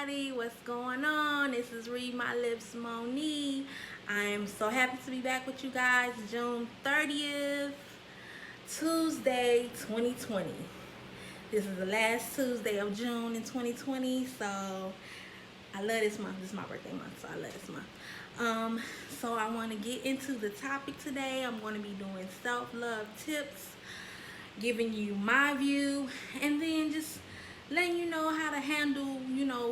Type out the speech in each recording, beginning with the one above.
everybody. What's going on? This is Read My Lips Monique. I am so happy to be back with you guys. June 30th, Tuesday, 2020. This is the last Tuesday of June in 2020. So I love this month. This is my birthday month, so I love this month. So I want to get into the topic today. I'm going to be doing self-love tips, giving you my view, and then just letting you know how to handle,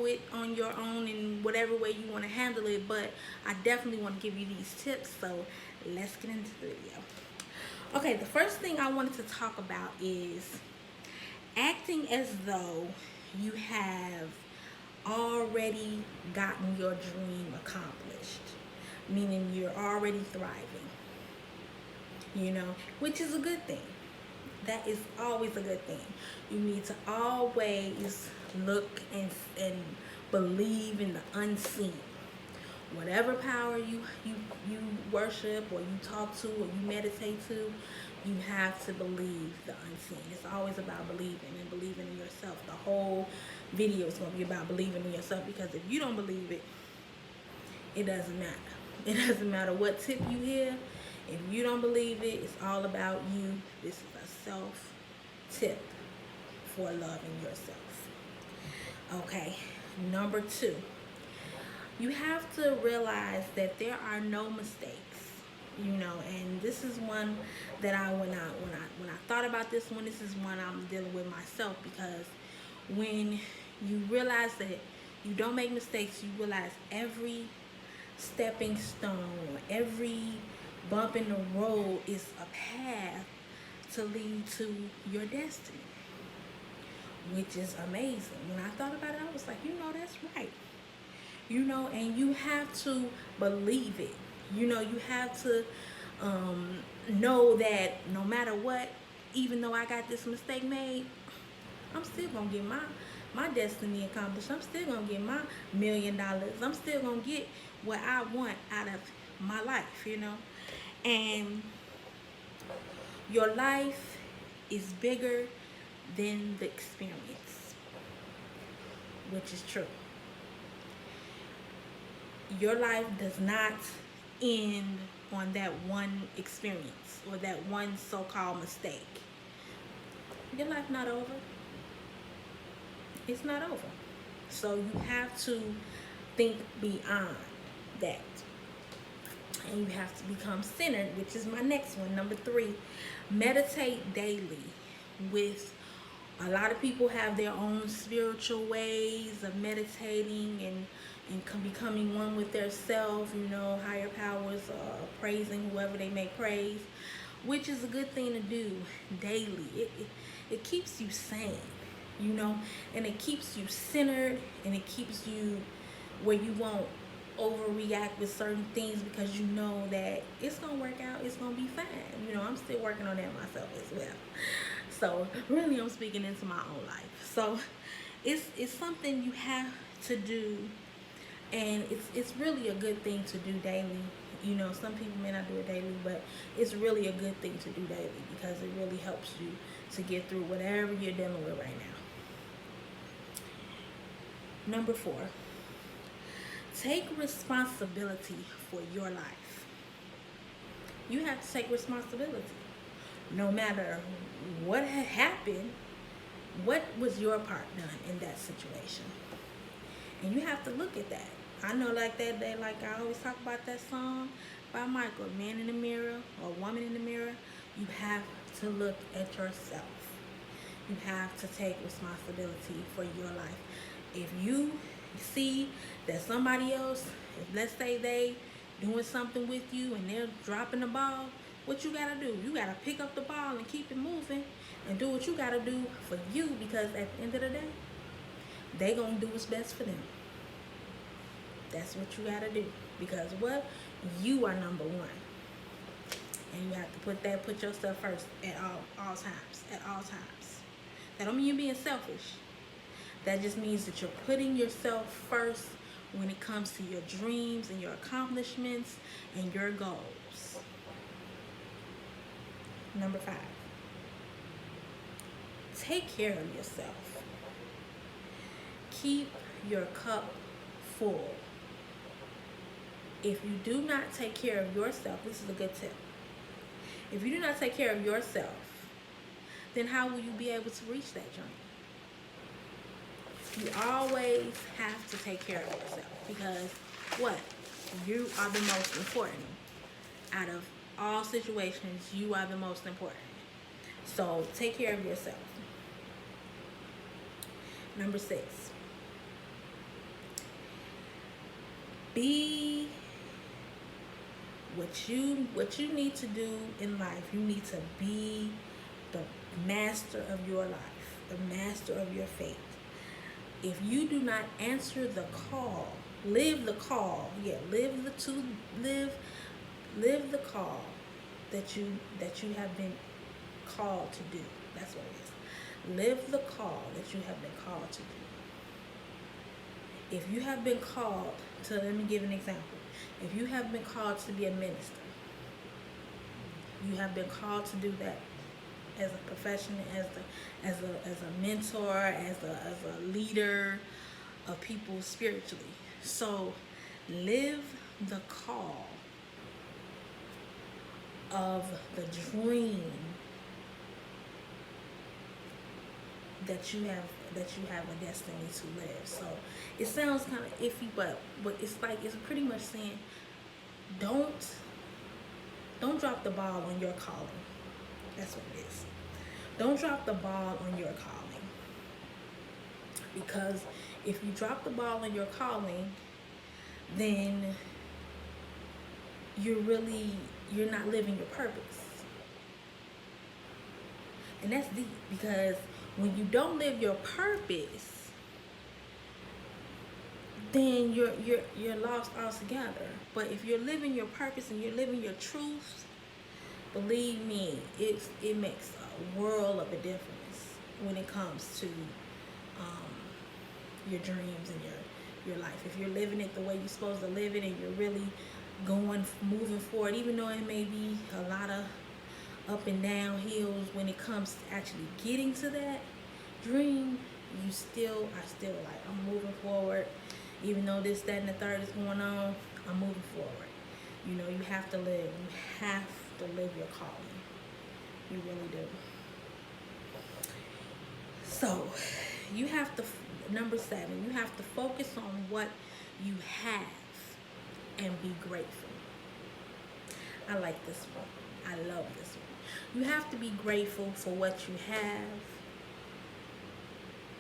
it on your own in whatever way you want to handle it. But I definitely want to give you these tips. So let's get into the video. Okay, the first thing I wanted to talk about is acting as though you have already gotten your dream accomplished, meaning you're already thriving, which is a good thing. That is always a good thing. You need to always look and believe in the unseen. Whatever power you worship, or you talk to, or you meditate to, you have to believe the unseen. It's always about believing and believing in yourself. The whole video is going to be about believing in yourself, because if you don't believe it, it doesn't matter. It doesn't matter what tip you hear. If you don't believe it, it's all about you. This is a self tip for loving yourself. Okay, number 2. You have to realize that there are no mistakes. And this is one that when I thought about this one, this is one I'm dealing with myself, because when you realize that you don't make mistakes, you realize every stepping stone, every bump in the road is a path to lead to your destiny, which is amazing. When I thought about it, I was like, that's right. And you have to believe it. You have to know that no matter what, even though I got this mistake made, I'm still going to get my destiny accomplished. I'm still going to get my $1 million. I'm still going to get what I want out of my life, And your life is bigger than the experience, which is true. Your life does not end on that one experience or that one so-called mistake. Your life not over. It's not over. So you have to think beyond that. And you have to become centered, which is my next one. Number 3, meditate daily. With a lot of people have their own spiritual ways of meditating and becoming one with their self, higher powers, praising whoever they may praise, which is a good thing to do daily. It keeps you sane, and it keeps you centered, and it keeps you where you won't overreact with certain things, because you know that it's gonna work out, it's gonna be fine. I'm still working on that myself as well. So really, I'm speaking into my own life. So it's something you have to do, and it's really a good thing to do daily. Some people may not do it daily, but it's really a good thing to do daily, because it really helps you to get through whatever you're dealing with right now. Number 4, take responsibility for your life. You have to take responsibility. No matter what had happened, what was your part done in that situation? And you have to look at that. I know, like that day, like I always talk about that song by Michael, Man in the Mirror or Woman in the Mirror. You have to look at yourself. You have to take responsibility for your life. If you see that somebody else, if let's say they doing something with you and they're dropping the ball, what you gotta do? You gotta pick up the ball and keep it moving and do what you gotta do for you, because at the end of the day, they gonna do what's best for them. That's what you gotta do, because what? You are number 1, and you have to put yourself first at all times. At all times. That don't mean you're being selfish. That just means that you're putting yourself first when it comes to your dreams and your accomplishments and your goals. Number 5, take care of yourself. Keep your cup full. If you do not take care of yourself, this is a good tip. If you do not take care of yourself, then how will you be able to reach that dream? You always have to take care of yourself, because what? You are the most important. Out of all situations, you are the most important. So take care of yourself. Number 6. Be what you need to do in life. You need to be the master of your life, the master of your fate. If you do not answer the call, live the call. Yeah, live the call that you have been called to do. That's what it is. Live the call that you have been called to do. If you have been called to, let me give an example. If you have been called to be a minister, you have been called to do that as a profession, as a mentor, as a leader of people spiritually. So live the call of the dream that you have a destiny to live. So it sounds kind of iffy, but it's pretty much saying don't drop the ball on your calling. That's what it is. Don't drop the ball on your calling. Because if you drop the ball on your calling, then you're not living your purpose. And that's deep, because when you don't live your purpose, then you're lost altogether. But if you're living your purpose and you're living your truth, believe me, it makes a world of a difference when it comes to your dreams and your life. If you're living it the way you're supposed to live it, and you're really moving forward, even though it may be a lot of up and down hills when it comes to actually getting to that dream, I still like, I'm moving forward. Even though this, that, and the third is going on, I'm moving forward. You know, you have to live your calling. You really do. So you have to, number 7, you have to focus on what you have and be grateful. I like this one. I love this one. You have to be grateful for what you have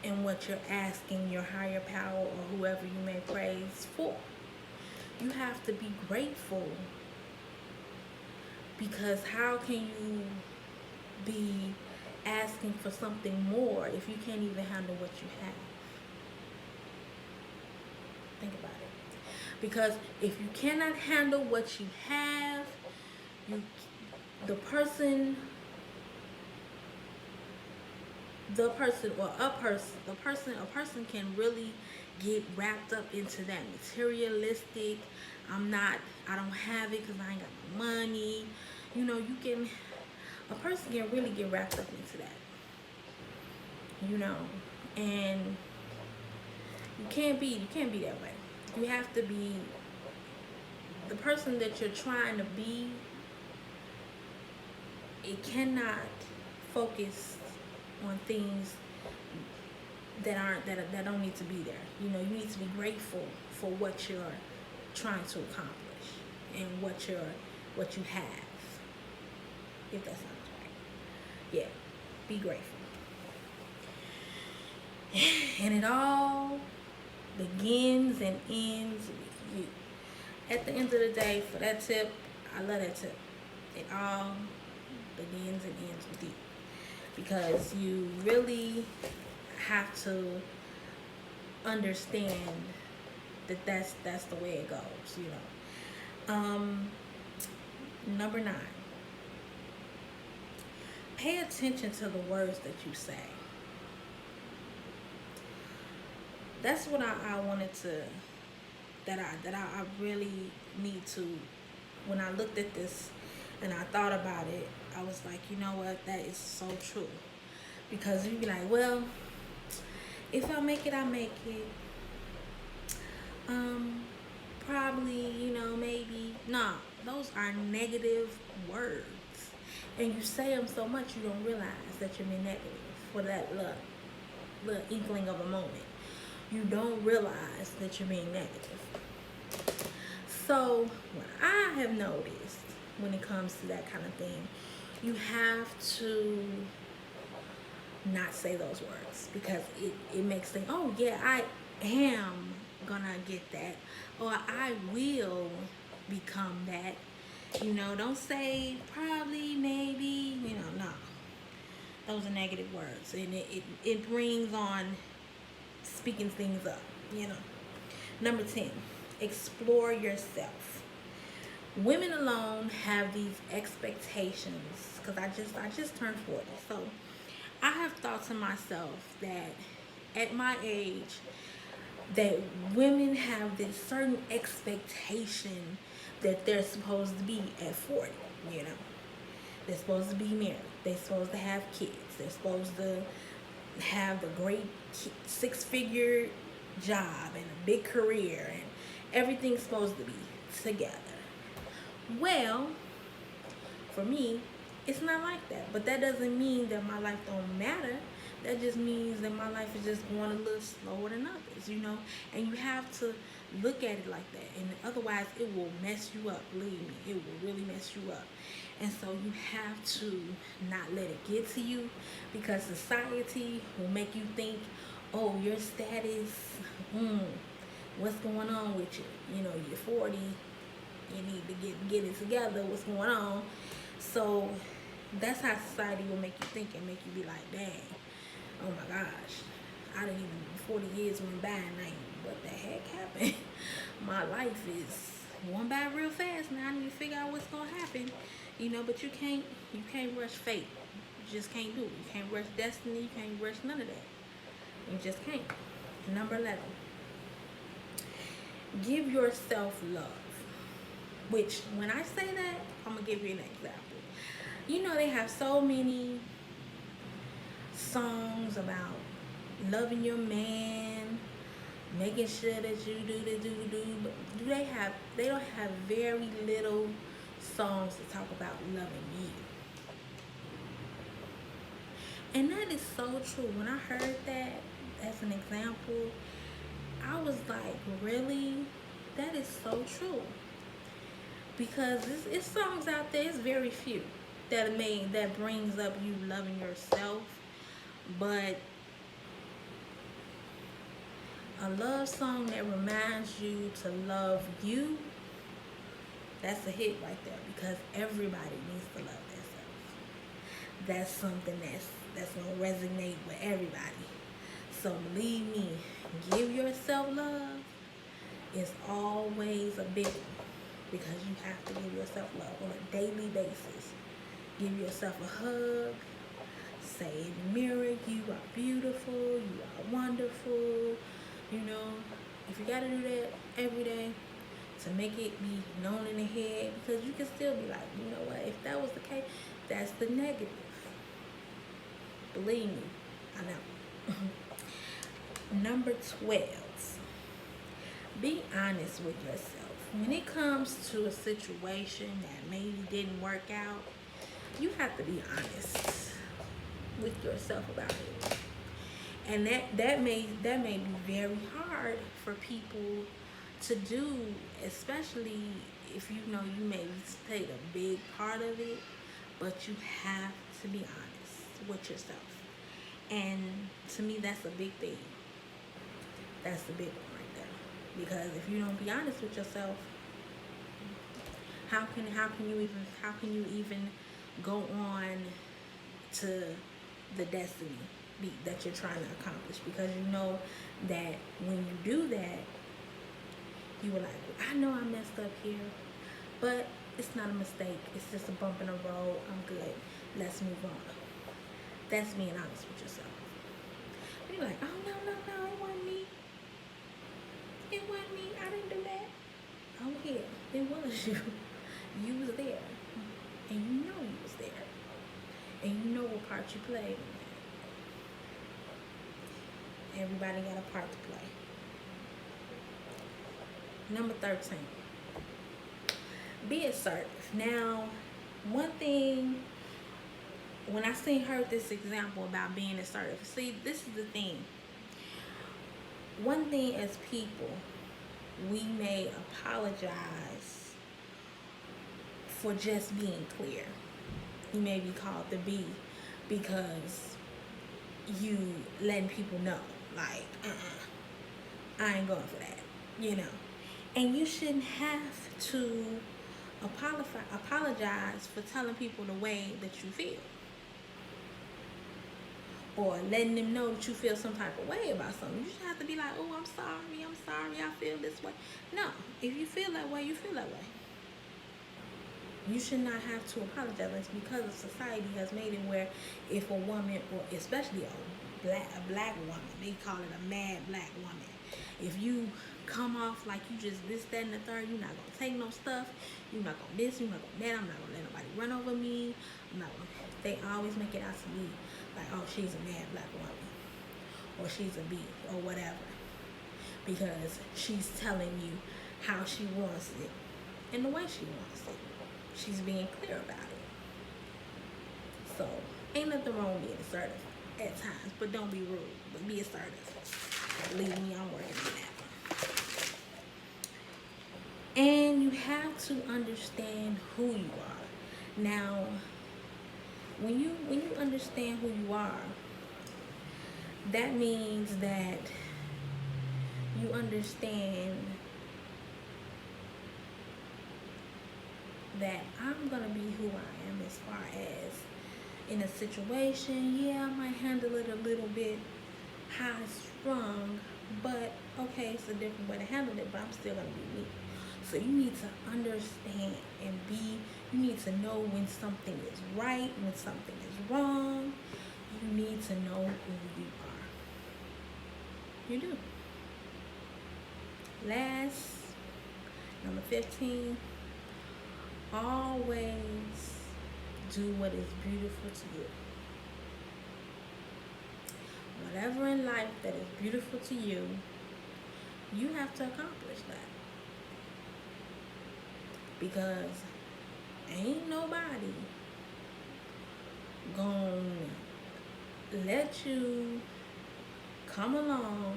and what you're asking your higher power or whoever you may praise for. You have to be grateful, because how can you be asking for something more if you can't even handle what you have? Think about it. Because if you cannot handle what you have, a person can really get wrapped up into that materialistic, I don't have it because I ain't got no money. You know, a person can really get wrapped up into that. You know, and you can't be that way. You have to be the person that you're trying to be. It cannot focus on things that don't need to be there. You know, you need to be grateful for what you're trying to accomplish and what you have. If that sounds right. Yeah, be grateful. And it all begins and ends with you. At the end of the day, for that tip, I love that tip. It all begins and ends with you, because you really have to understand that's the way it goes, you know. Number 9, pay attention to the words that you say. That's what I wanted to, that I really need to, when I looked at this and I thought about it, I was like, you know what, that is so true. Because you'd be like, well, if I make it, I make it. Um, probably, maybe. Nah, those are negative words. And you say them so much you don't realize that you're being negative for that little inkling of a moment. You don't realize that you're being negative. So, what I have noticed when it comes to that kind of thing, you have to not say those words because it makes things, oh yeah, I am gonna get that, or I will become that. Don't say probably, maybe, no. Those are negative words, and it brings on speaking things up, you know. Number 10, explore yourself. Women alone have these expectations because I just turned 40. So I have thought to myself that at my age that women have this certain expectation that they're supposed to be at 40, you know. They're supposed to be married. They're supposed to have kids. They're supposed to have the great six-figure job and a big career, and everything's supposed to be together. Well, for me, it's not like that. But that doesn't mean that my life don't matter. That just means that my life is just going a little slower than others, you know. And you have to look at it like that. And otherwise, it will mess you up. Believe me, it will really mess you up. And so you have to not let it get to you, because society will make you think, oh, your status, what's going on with you? You're 40, you need to get it together, what's going on? So that's how society will make you think and make you be like, dang, oh my gosh, I didn't even, 40 years went by and what the heck happened? My life is going by real fast now. I need to figure out what's gonna happen. But you can't rush fate. You just can't do it. You can't rush destiny, you can't rush none of that. You just can't. Number 11. Give yourself love. Which, when I say that, I'm gonna give you an example. They have so many songs about loving your man, making sure that you do the do, but they don't have very little songs to talk about loving you. And that is so true. When I heard that as an example, I was like, really? That is so true. Because it's songs out there, it's very few that brings up you loving yourself. But a love song that reminds you to love you, that's a hit right there, because everybody needs to love themselves. That's something that's gonna resonate with everybody. So believe me, give yourself love is always a big one, because you have to give yourself love on a daily basis. Give yourself a hug. Say in the mirror, you are beautiful, you are wonderful. If you gotta do that every day to make it be known in the head, because you can still be like, you know what, if that was the case, that's the negative. Believe me, I know. Number 12, be honest with yourself. When it comes to a situation that maybe didn't work out, you have to be honest with yourself about it. And that may be very hard for people to do, especially if you may take a big part of it, but you have to be honest with yourself. And to me, that's a big thing. That's the big one right there. Because if you don't be honest with yourself, how can you even go on to the destiny that you're trying to accomplish? Because you know that when you do that, you were like, I know I messed up here, but it's not a mistake. It's just a bump in the road. I'm good. Let's move on. That's being honest with yourself. You're like, oh, no, it wasn't me. It wasn't me. I didn't do that. Oh, yeah, it was you. You was there. And you know you was there. And you know what part you played in that. Everybody got a part to play. Number 13, be assertive. Now, one thing, when I heard this example about being assertive, see, this is the thing. One thing as people, we may apologize for just being clear. You may be called the B because you letting people know, like, I ain't going for that, you know. And you shouldn't have to apologize for telling people the way that you feel, or letting them know that you feel some type of way about something. You shouldn't have to be like, oh, I'm sorry, I feel this way. No, if you feel that way, you feel that way. You should not have to apologize. It's because society has made it where if a woman, or especially a black woman, they call it a mad black woman. If you come off like you just this, that, and the third, you're not gonna take no stuff. You're not gonna this. You're not gonna that. I'm not gonna let nobody run over me. I'm not gonna. They always make it out to me like, oh, she's a mad black woman, or she's a B, or whatever, because she's telling you how she wants it and the way she wants it. She's being clear about it. So, ain't nothing wrong with being assertive at times, but don't be rude, but be assertive. Believe me, I'm working on that. And you have to understand who you are. Now, when you understand who you are, that means that you understand that I'm gonna be who I am as far as in a situation. Yeah, I might handle it a little bit high strung, but okay, it's a different way to handle it, but I'm still gonna be me. So you need to understand and you need to know when something is right, when something is wrong. You need to know who you are. You do. Last, number 15, always do what is beautiful to you. Whatever in life that is beautiful to you, you have to accomplish that. Because ain't nobody gonna let you come along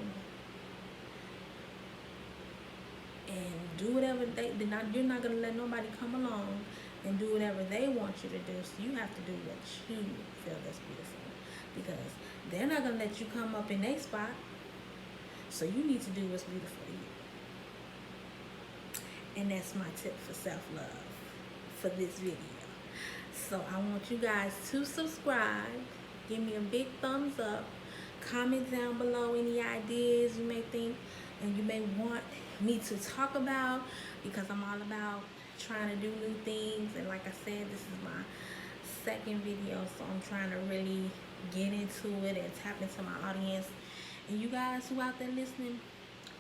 and do whatever you're not gonna let nobody come along and do whatever they want you to do. So you have to do what you feel that's beautiful, because they're not gonna let you come up in their spot. So you need to do what's beautiful to you. And that's my tip for self-love for this video. So I want you guys to subscribe, give me a big thumbs up, comment down below any ideas you may think and you may want me to talk about, because I'm all about trying to do new things. And like I said, this is my second video, so I'm trying to really get into it and tap into my audience. And you guys who out there listening,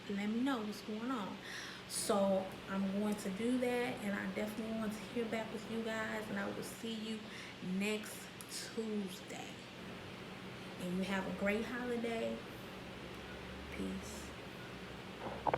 let me know what's going on. So I'm going to do that, and I definitely want to hear back with you guys, and I will see you next Tuesday. And you have a great holiday. Peace.